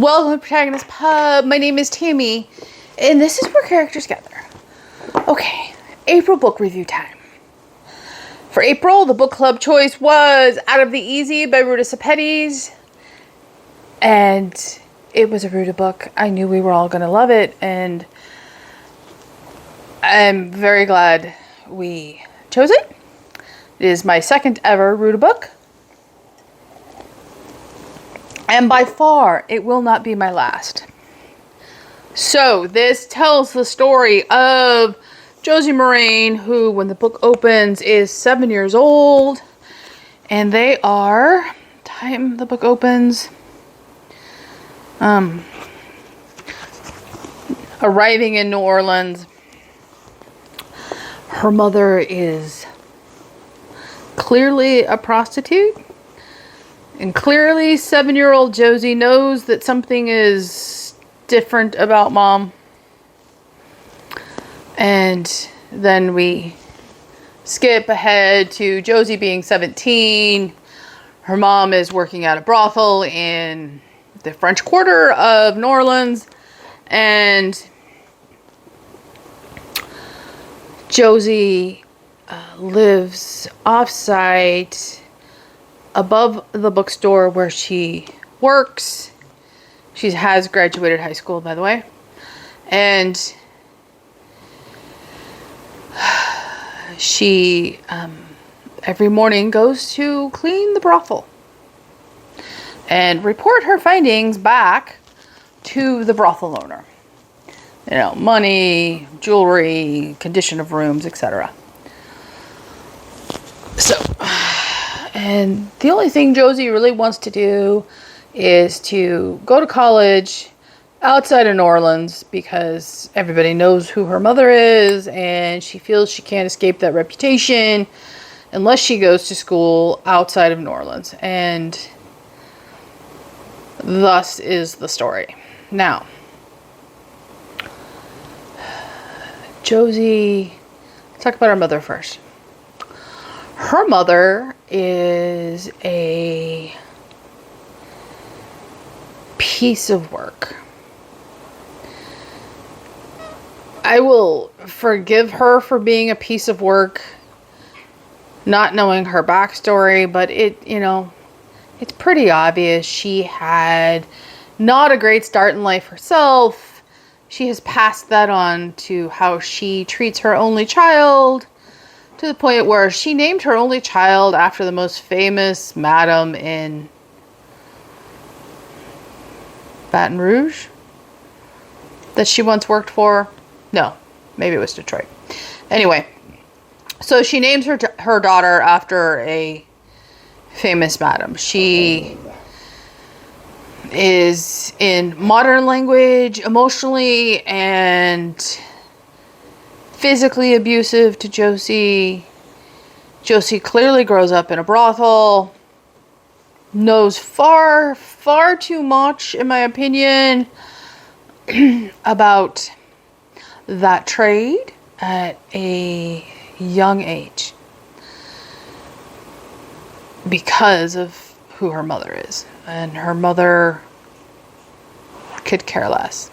Welcome to Protagonist Pub. My name is Tammy, and this is where characters gather. Okay, April book review time. For April, the book club choice was Out of the Easy by Ruta Sepetys, and it was a Ruta book. I knew we were all going to love it, and I'm very glad we chose it. It is my second ever Ruta book. And by far, it will not be my last. So, this tells the story of Josie Moraine, who, when the book opens, is 7 years old. And they are, time the book opens, arriving in New Orleans. Her mother is clearly a prostitute. And clearly, 7-year-old Josie knows that something is different about mom. And then we skip ahead to Josie being 17. Her mom is working at a brothel in the French Quarter of New Orleans. And Josie lives off-site above the bookstore where she works. She has graduated high school, by the way. And she every morning goes to clean the brothel and report her findings back to the brothel owner. You know, money, jewelry, condition of rooms, etc. So, and the only thing Josie really wants to do is to go to college outside of New Orleans because everybody knows who her mother is and she feels she can't escape that reputation unless she goes to school outside of New Orleans. And thus is the story. Now, Josie, let's talk about her mother first. Her mother is a piece of work. I will forgive her for being a piece of work, not knowing her backstory, but it's pretty obvious she had not a great start in life herself. She has passed that on to how she treats her only child, to the point where she named her only child after the most famous madam in Baton Rouge that she once worked for. No, maybe it was Detroit. Anyway, so she names her daughter after a famous madam. She is, in modern language, emotionally and physically abusive to Josie. Josie clearly grows up in a brothel, knows far too much, in my opinion, about that trade at a young age because of who her mother is. And her mother could care less.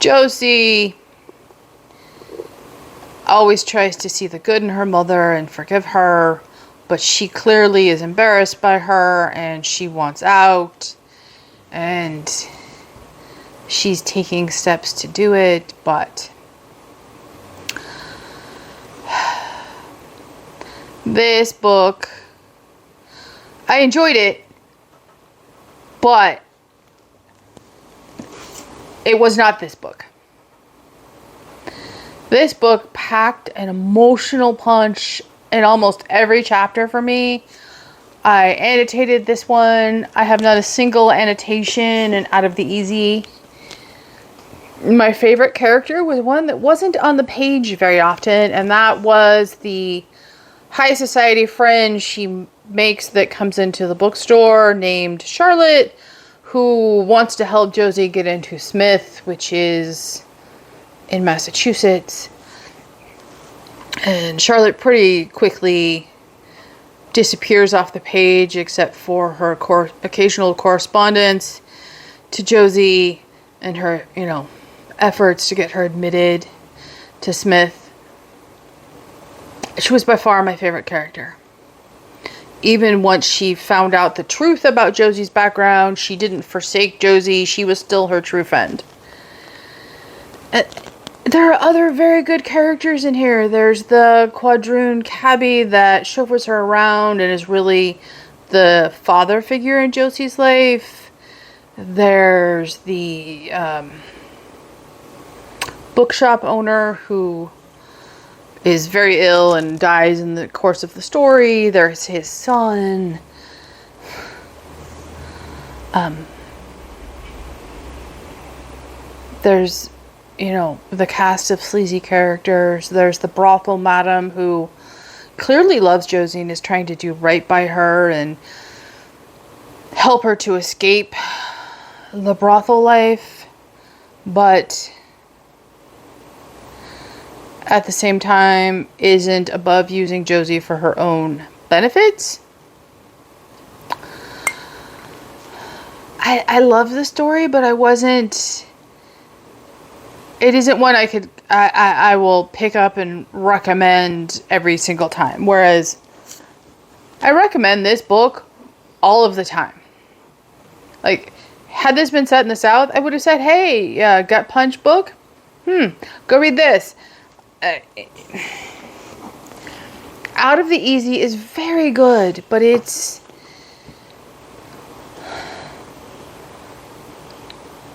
Josie always tries to see the good in her mother and forgive her, but she clearly is embarrassed by her and she wants out, and she's taking steps to do it, but this book, I enjoyed it, but it was not this book. This book packed an emotional punch in almost every chapter for me. I annotated this one. I have not a single annotation in Out of the Easy. My favorite character was one that wasn't on the page very often, and that was the high society friend she makes that comes into the bookstore named Charlotte, who wants to help Josie get into Smith, which is in Massachusetts. And Charlotte pretty quickly disappears off the page except for her occasional correspondence. to Josie and her, efforts to get her admitted to Smith. She was by far my favorite character. Even once she found out the truth about Josie's background, she didn't forsake Josie. She was still her true friend. There are other very good characters in here. There's the quadroon cabbie that chauffeurs her around and is really the father figure in Josie's life. There's the bookshop owner who is very ill and dies in the course of the story. There's his son. There's, the cast of sleazy characters. There's the brothel madam who clearly loves Josie and is trying to do right by her and help her to escape the brothel life, but at the same time isn't above using Josie for her own benefits. I love the story, but it isn't one I will pick up and recommend every single time. Whereas I recommend this book all of the time. Like, had this been set in the South, I would have said, hey, gut punch book? Go read this. Out of the Easy is very good, but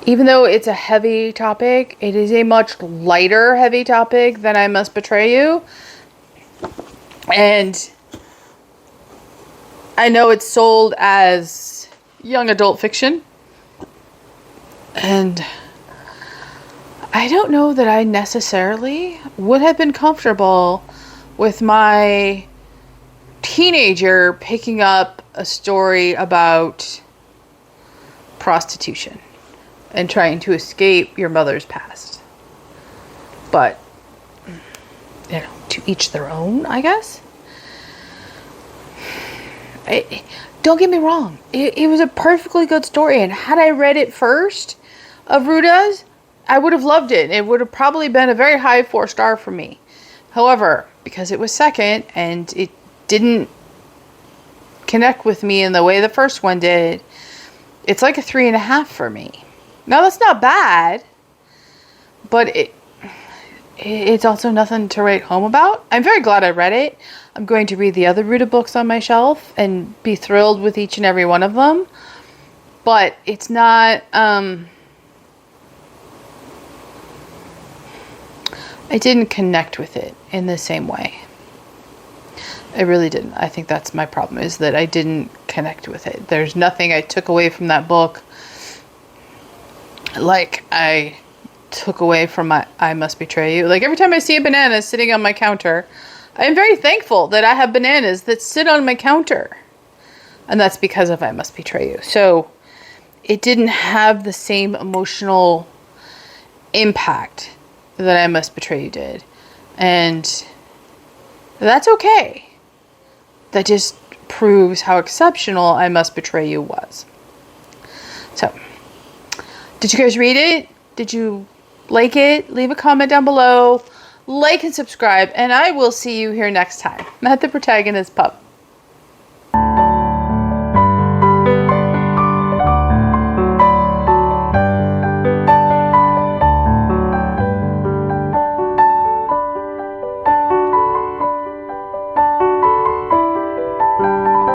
even though it's a heavy topic, it is a much lighter heavy topic than I Must Betray You. And I know it's sold as young adult fiction. And I don't know that I necessarily would have been comfortable with my teenager picking up a story about prostitution and trying to escape your mother's past. But, to each their own, I guess. Don't get me wrong. It was a perfectly good story. And had I read it first of Ruta's, I would have loved it. It would have probably been a very high 4-star for me. However, because it was second and it didn't connect with me in the way the first one did, it's like a 3.5 for me. Now, that's not bad, but it's also nothing to write home about. I'm very glad I read it. I'm going to read the other Ruta books on my shelf and be thrilled with each and every one of them. But it's not... I didn't connect with it in the same way. I really didn't. I think that's my problem, is that I didn't connect with it. There's nothing I took away from that book like I took away from my I Must Betray You. Like, every time I see a banana sitting on my counter, I am very thankful that I have bananas that sit on my counter. And that's because of I Must Betray You. So it didn't have the same emotional impact that I Must Betray You did. And that's okay. That just proves how exceptional I Must Betray You was. So, did you guys read it? Did you like it? Leave a comment down below. Like and subscribe. And I will see you here next time at the Protagonist Pub.